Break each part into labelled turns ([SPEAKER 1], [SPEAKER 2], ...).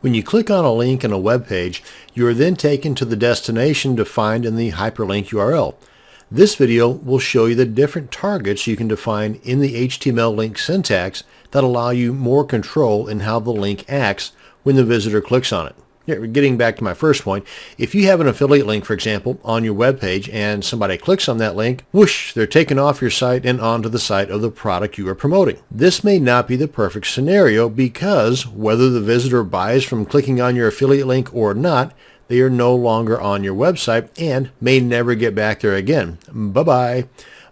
[SPEAKER 1] When you click on a link in a web page, you are then taken to the destination defined in the hyperlink URL. This video will show you the different targets you can define in the HTML link syntax that allow you more control in how the link acts when the visitor clicks on it. Getting back to my first point, if you have an affiliate link, for example, on your web page and somebody clicks on that link, whoosh, they're taken off your site and onto the site of the product you are promoting. This may not be the perfect scenario because whether the visitor buys from clicking on your affiliate link or not, they are no longer on your website and may never get back there again. Bye-bye.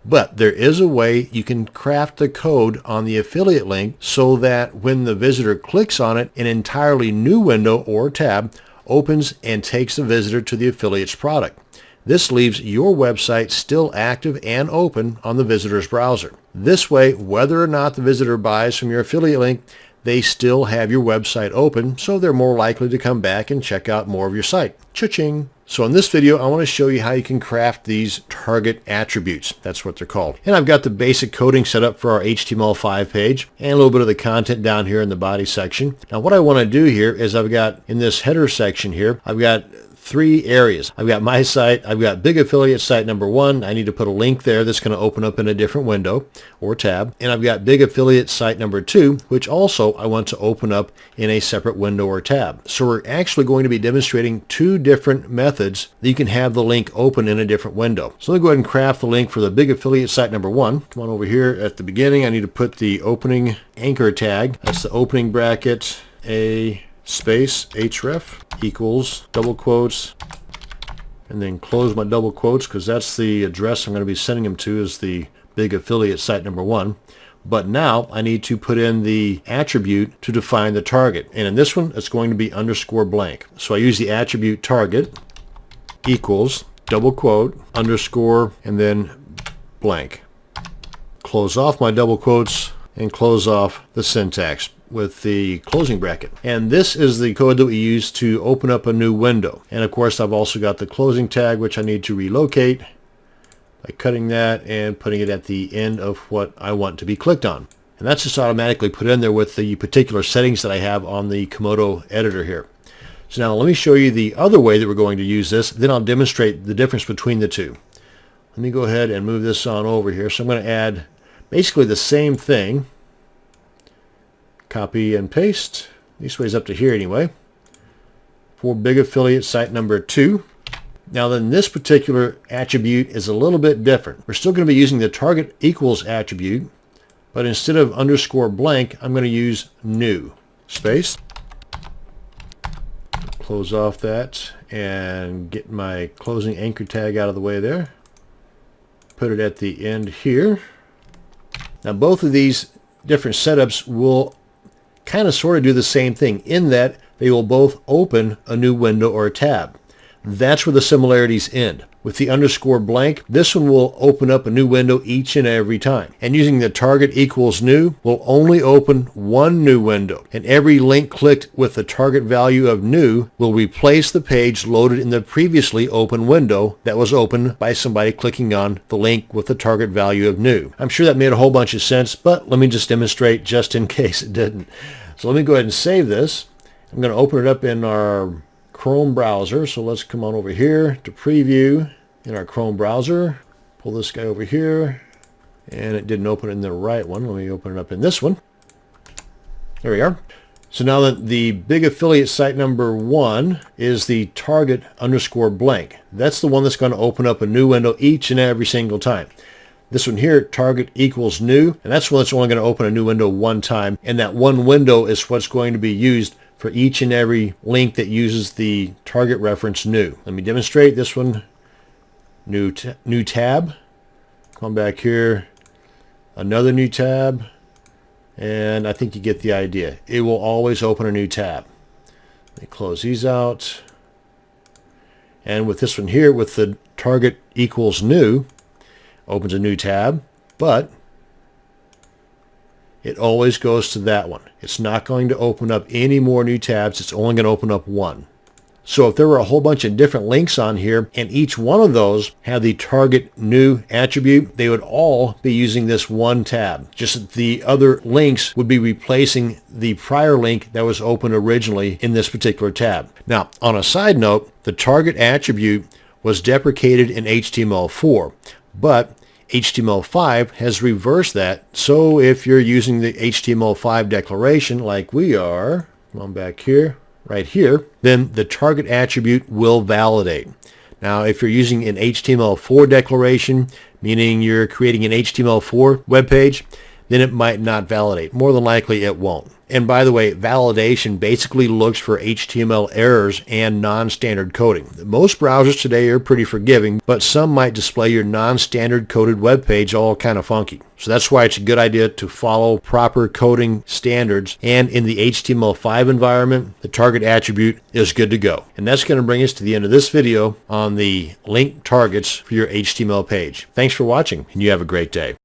[SPEAKER 1] But there is a way you can craft the code on the affiliate link so that when the visitor clicks on it, an entirely new window or tab opens and takes the visitor to the affiliate's product. This leaves your website still active and open on the visitor's browser. This way, whether or not the visitor buys from your affiliate link, they still have your website open, so they're more likely to come back and check out more of your site. Cha-ching! So in this video, I want to show you how you can craft these target attributes. That's what they're called. And I've got the basic coding set up for our HTML5 page and a little bit of the content down here in the body section. Now what I want to do here is I've got in this header section here, I've got three areas. I've got my site, I've got big affiliate site number 1. I need to put a link there that's going to open up in a different window or tab. And I've got big affiliate site number 2, which also I want to open up in a separate window or tab. So we're actually going to be demonstrating two different methods that you can have the link open in a different window. So let me go ahead and craft the link for the big affiliate site number 1. Come on over here at the beginning. I need to put the opening anchor tag. That's the opening bracket, a space href equals double quotes, and then close my double quotes because that's the address I'm going to be sending them to, is the big affiliate site number 1. But now I need to put in the attribute to define the target, and in this one it's going to be underscore blank. So I use the attribute target equals double quote underscore and then blank. Close off my double quotes and close off the syntax with the closing bracket. And this is the code that we use to open up a new window. And of course I've also got the closing tag, which I need to relocate by cutting that and putting it at the end of what I want to be clicked on. And that's just automatically put in there with the particular settings that I have on the Komodo editor here. So now let me show you the other way that we're going to use this, then I'll demonstrate the difference between the two. Let me go ahead and move this on over here. So I'm going to add basically the same thing. Copy and paste, these ways up to here anyway, for big affiliate site number 2. Now then, this particular attribute is a little bit different. We're still going to be using the target equals attribute, but instead of underscore blank, I'm going to use new space. Close off that and get my closing anchor tag out of the way there. Put it at the end here. Now both of these different setups will kind of sort of do the same thing in that they will both open a new window or a tab. That's where the similarities end. With the underscore blank, this one will open up a new window each and every time. And using the target equals new will only open one new window. And every link clicked with the target value of new will replace the page loaded in the previously open window that was opened by somebody clicking on the link with the target value of new. I'm sure that made a whole bunch of sense, but let me just demonstrate just in case it didn't. So let me go ahead and save this. I'm going to open it up in our Chrome browser. So let's come on over here to preview in our Chrome browser. Pull this guy over here, and it didn't open in the right one. Let me open it up in this one. There we are. So now that the big affiliate site number 1 is the target underscore blank. That's the one that's going to open up a new window each and every single time. This one here, target equals new, and that's one that's only going to open a new window one time, and that one window is what's going to be used for each and every link that uses the target reference new. Let me demonstrate this one. New tab. Come back here. Another new tab. And I think you get the idea. It will always open a new tab. Let me close these out. And with this one here, with the target equals new, opens a new tab, but it always goes to that one. It's not going to open up any more new tabs. It's only going to open up one. So if there were a whole bunch of different links on here and each one of those had the target new attribute, they would all be using this one tab. Just that the other links would be replacing the prior link that was open originally in this particular tab. Now, on a side note, the target attribute was deprecated in HTML4, but HTML5 has reversed that. So if you're using the HTML5 declaration like we are, come on back here, right here, then the target attribute will validate. Now, if you're using an HTML4 declaration, meaning you're creating an HTML4 web page, then it might not validate. More than likely, it won't. And by the way, validation basically looks for HTML errors and non-standard coding. Most browsers today are pretty forgiving, but some might display your non-standard coded web page all kind of funky. So that's why it's a good idea to follow proper coding standards. And in the HTML5 environment, the target attribute is good to go. And that's going to bring us to the end of this video on the link targets for your HTML page. Thanks for watching, and you have a great day.